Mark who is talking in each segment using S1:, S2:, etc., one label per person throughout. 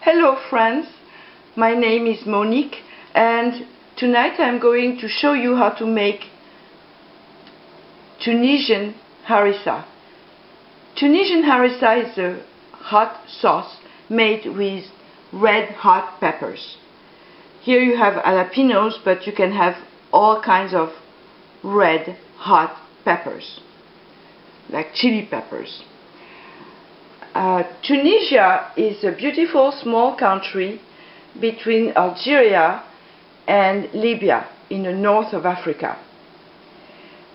S1: Hello friends, my name is Monique and tonight I'm going to show you how to make Tunisian Harissa. Tunisian Harissa is a hot sauce made with red hot peppers. Here you have jalapenos, but you can have all kinds of red hot peppers, like chili peppers. Tunisia is a beautiful small country between Algeria and Libya in the north of Africa.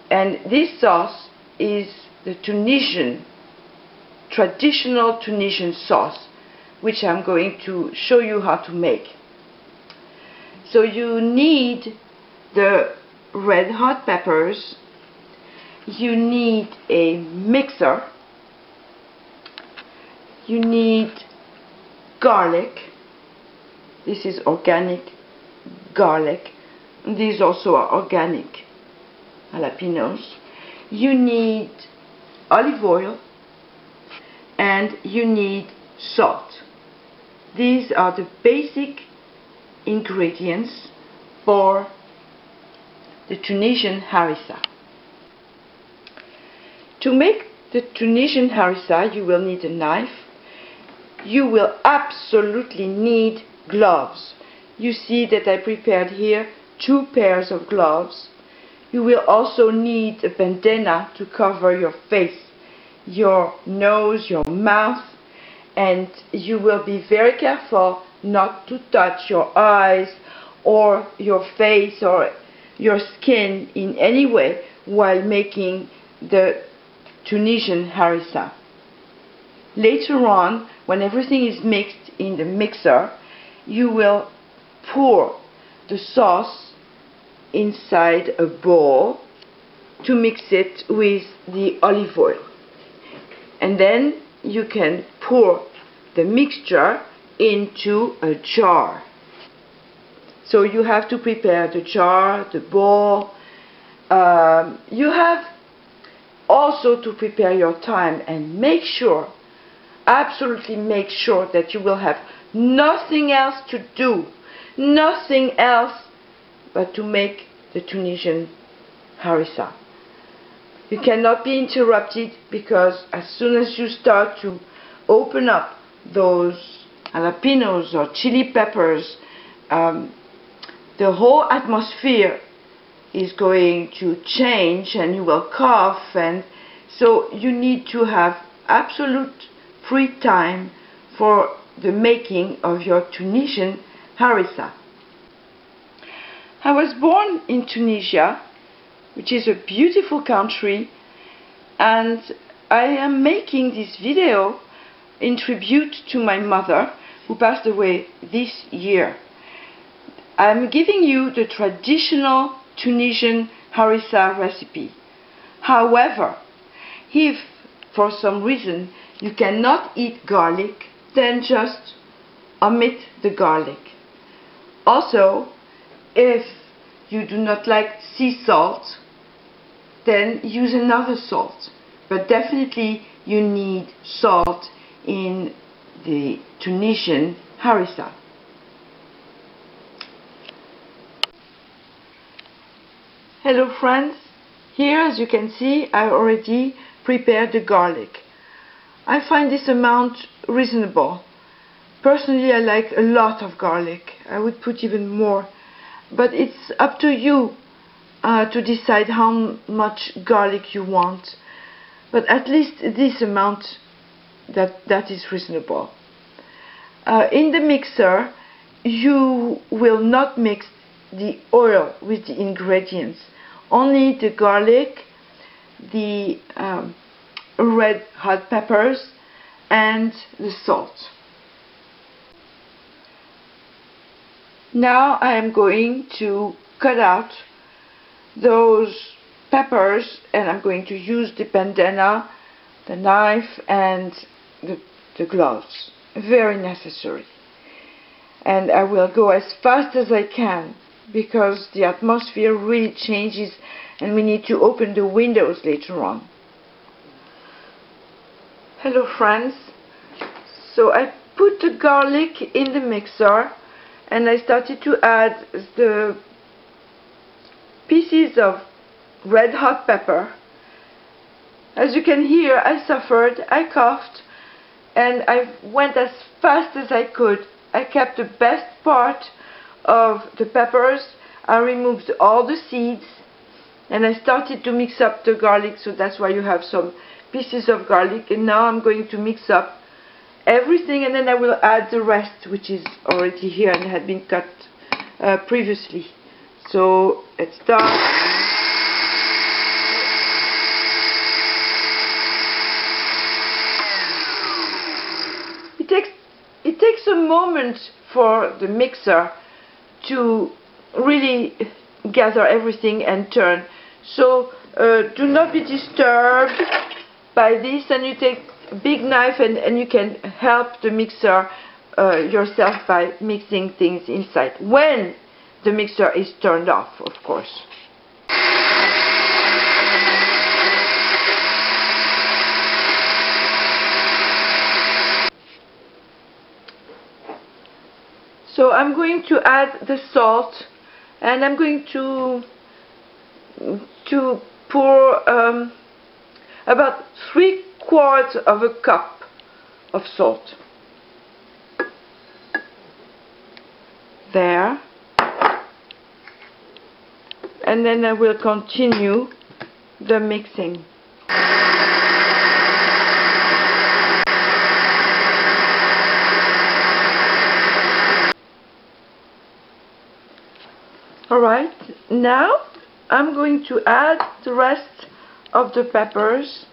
S1: And this sauce is the traditional Tunisian sauce, which I'm going to show you how to make. So you need the red hot peppers, you need a mixer, you need garlic. This is organic garlic. These also are organic jalapenos. You need olive oil and you need salt. These are the basic ingredients for the Tunisian Harissa. To make the Tunisian Harissa, you will need a knife. You will absolutely need gloves. You see that I prepared here 2 pairs of gloves. You will also need a bandana to cover your face, your nose, your mouth, and you will be very careful not to touch your eyes or your face or your skin in any way while making the Tunisian Harissa. Later on, when everything is mixed in the mixer, you will pour the sauce inside a bowl to mix it with the olive oil. And then you can pour the mixture into a jar. So you have to prepare the jar, the bowl. You have also to prepare your time and make sure, absolutely make sure that you will have nothing else to do, nothing else but to make the Tunisian Harissa. You cannot be interrupted, because as soon as you start to open up those jalapenos or chili peppers, the whole atmosphere is going to change and you will cough, and so you need to have absolute free time for the making of your Tunisian Harissa. I was born in Tunisia, which is a beautiful country, and I am making this video in tribute to my mother, who passed away this year. I'm giving you the traditional Tunisian Harissa recipe. However, if for some reason you cannot eat garlic, then just omit the garlic. Also, if you do not like sea salt, then use another salt. But definitely you need salt in the Tunisian Harissa. Hello friends, here as you can see I already prepared the garlic. I find this amount reasonable. Personally, I like a lot of garlic. I would put even more, but it's up to you to decide how much garlic you want, but at least this amount, that is reasonable. In the mixer you will not mix the oil with the ingredients, only the garlic, the red hot peppers and the salt. Now I am going to cut out those peppers, and I'm going to use the bandana, the knife and the gloves. Very necessary. And I will go as fast as I can, because the atmosphere really changes and we need to open the windows later on. Hello friends, so I put the garlic in the mixer, and I started to add the pieces of red hot pepper. As you can hear, I suffered, I coughed, and I went as fast as I could. I kept the best part of the peppers. I removed all the seeds, and I started to mix up the garlic, so that's why you have some pieces of garlic. And now I'm going to mix up everything, and then I will add the rest, which is already here and had been cut previously. So let's start. It takes a moment for the mixer to really gather everything and turn. So do not be disturbed by this, and you take a big knife and you can help the mixer yourself by mixing things inside. When the mixer is turned off, of course. So I'm going to add the salt, and I'm going to pour about 3/4 of a cup of salt. There. And then I will continue the mixing. Alright, now I'm going to add the rest of the peppers,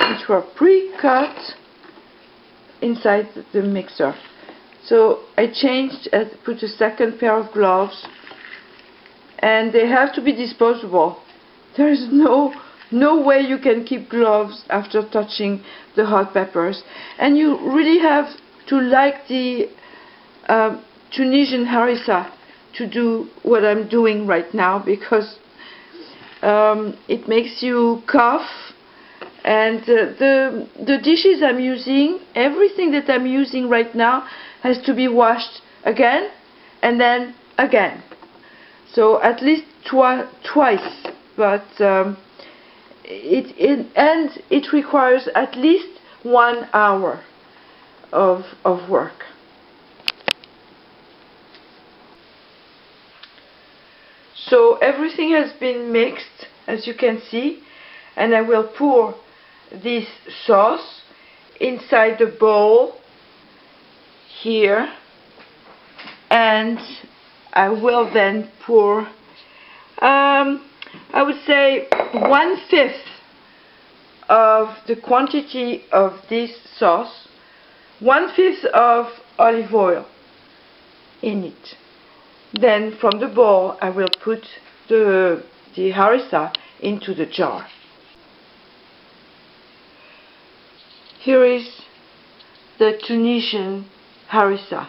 S1: which were pre-cut, inside the mixer. So I changed and put a second pair of gloves, and they have to be disposable. There is no way you can keep gloves after touching the hot peppers. And you really have to like the Tunisian Harissa to do what I'm doing right now, because it makes you cough. And the dishes I'm using, everything that I'm using right now has to be washed again and then again. So at least twice, but it requires at least 1 hour of work. So everything has been mixed, as you can see, and I will pour this sauce inside the bowl here, and I will then pour I would say 1/5 of the quantity of this sauce, 1/5 of olive oil in it. Then from the bowl I will put the harissa into the jar. Here is the Tunisian harissa.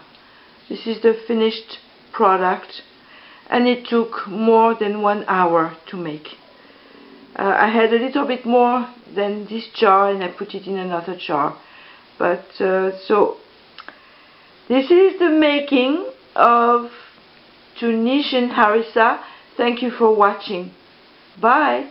S1: This is the finished product, and it took more than 1 hour to make. I had a little bit more than this jar, and I put it in another jar. But so this is the making of Tunisian harissa. Thank you for watching. Bye.